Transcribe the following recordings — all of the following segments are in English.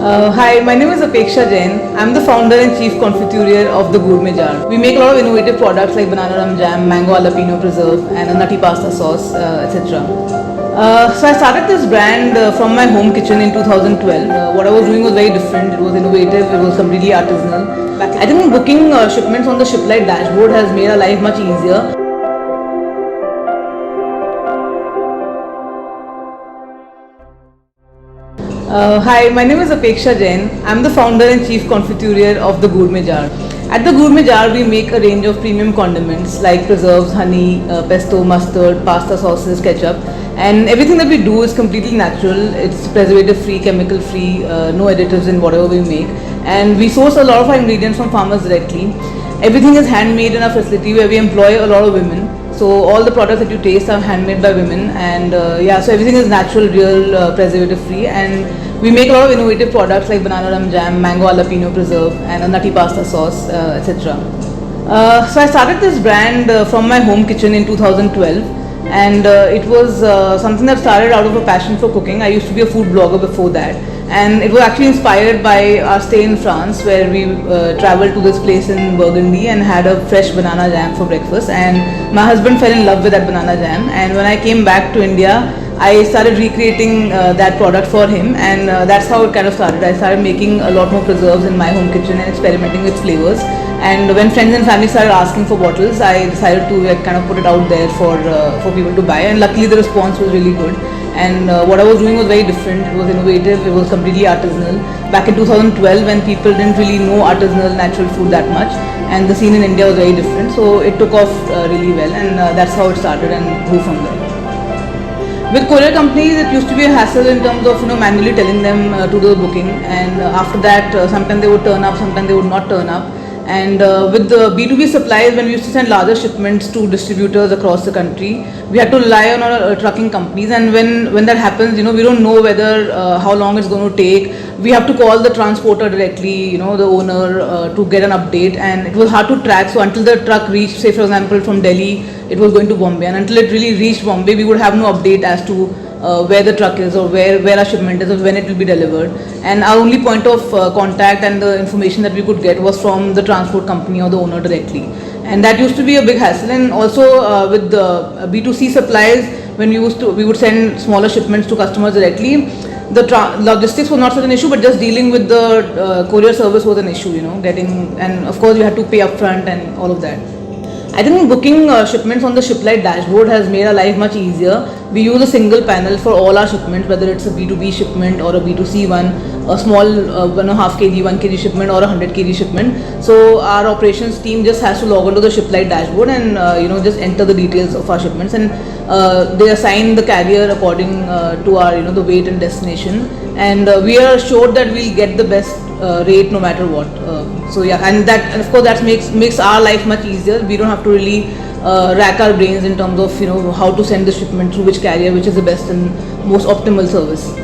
Hi, my name is Apeksha Jain. I'm the founder and chief confiture of the Gourmet Jar. We make a lot of innovative products like banana rum jam, mango jalapeno preserve, and a nutty pasta sauce, etc. So I started this brand from my home kitchen in 2012. What I was doing was very different. It was innovative. It was completely artisanal. I think booking shipments on the Shiplite dashboard has made our life much easier. Hi, my name is Apeksha Jain. I'm the founder and chief confiture of the Gourmet Jar. At the Gourmet Jar, we make a range of premium condiments like preserves, honey, pesto, mustard, pasta sauces, ketchup, and everything that we do is completely natural. It's preservative-free, chemical-free, no additives in whatever we make, and we source a lot of our ingredients from farmers directly. Everything is handmade in our facility where we employ a lot of women. So all the products that you taste are handmade by women, and so everything is natural, real, preservative-free, and we make a lot of innovative products like banana rum jam, mango jalapeno preserve, and a nutty pasta sauce, etc. So I started this brand from my home kitchen in 2012, and it was something that started out of a passion for cooking. I used to be a food blogger before that, and it was actually inspired by our stay in France, where we traveled to this place in Burgundy and had a fresh banana jam for breakfast, and my husband fell in love with that banana jam, and when I came back to India, I started recreating that product for him, and that's how it kind of started. I started making a lot more preserves in my home kitchen and experimenting with flavors. And when friends and family started asking for bottles, I decided to kind of put it out there for people to buy. And luckily, the response was really good. And what I was doing was very different. It was innovative. It was completely artisanal. Back in 2012, when people didn't really know artisanal natural food that much, and the scene in India was very different, so it took off really well, and that's how it started and grew from there. With courier companies, it used to be a hassle in terms of manually telling them to do the booking, and after that, sometimes they would turn up, sometimes they would not turn up. And with the B2B supplies, when we used to send larger shipments to distributors across the country, we had to rely on our trucking companies. And when that happens, we don't know whether how long it's going to take. We have to call the transporter directly, the owner, to get an update. And it was hard to track. So until the truck reached, say for example, from Delhi, it was going to Bombay, and until it really reached Bombay, we would have no update as to where the truck is, or where our shipment is, or when it will be delivered. And our only point of contact and the information that we could get was from the transport company or the owner directly. And that used to be a big hassle. And also with the B2C supplies, when we would send smaller shipments to customers directly, the logistics was not such an issue, but just dealing with the courier service was an issue, and of course you had to pay upfront and all of that. I think booking shipments on the Shiplite dashboard has made our life much easier. We use a single panel for all our shipments, whether it's a B2B shipment or a B2C one, a small 1.5 kg, 1 kg shipment, or a 100 kg shipment. So our operations team just has to log onto the Shiplite dashboard and just enter the details of our shipments, and they assign the carrier according to our the weight and destination, and we are assured that we'll get the best rate no matter what. And of course that makes our life much easier. We don't have to really rack our brains in terms of how to send the shipment through which carrier, which is the best and most optimal service.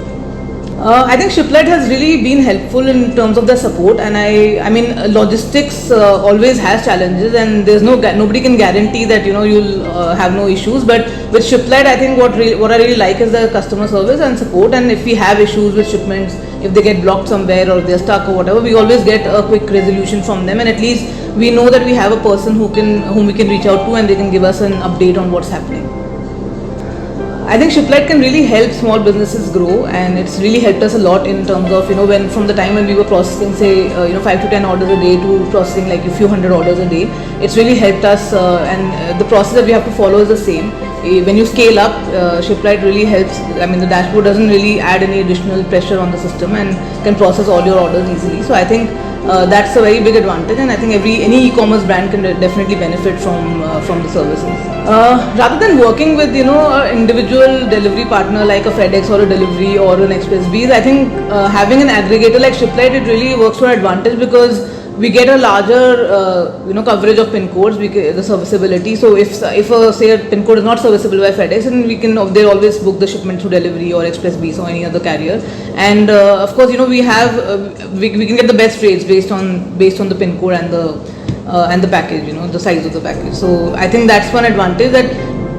I think Shiplite has really been helpful in terms of their support, and I mean logistics always has challenges, and there's nobody can guarantee that you'll have no issues. But with Shiplite, I think what I really like is the customer service and support. And if we have issues with shipments, if they get blocked somewhere or they're stuck or whatever, we always get a quick resolution from them, and at least we know that we have a person whom we can reach out to, and they can give us an update on what's happening. I think Shiplite can really help small businesses grow, and it's really helped us a lot in terms of when from the time when we were processing say 5 to 10 orders a day to processing like a few hundred orders a day. It's really helped us, and the process that we have to follow is the same. When you scale up, Shiplite really helps. I mean, the dashboard doesn't really add any additional pressure on the system and can process all your orders easily. So I think that's a very big advantage, and I think any e-commerce brand can definitely benefit from the services. Rather than working with an individual delivery partner like a FedEx or a Delivery or an Expressbees, I think having an aggregator like Shiplite, it really works to our advantage, because we get a larger coverage of pin codes, the serviceability. So if say a pin code is not serviceable by FedEx, then they always book the shipment through Delivery or Expressbees or any other carrier. And of course we can get the best rates based on the pin code and the package, the size of the package. So I think that's one advantage, that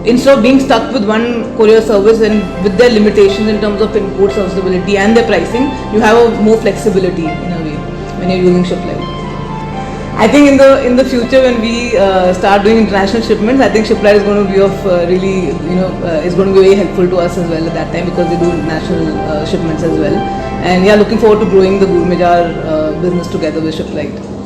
instead of being stuck with one courier service and with their limitations in terms of import serviceability and their pricing, you have a more flexibility in a way when you're using Shiplite. I think in the future when we start doing international shipments, I think Shiplite is going to be of really is going to be very helpful to us as well at that time, because they do international shipments as well. And yeah, looking forward to growing the Gourmet Jar business together with Shiplite.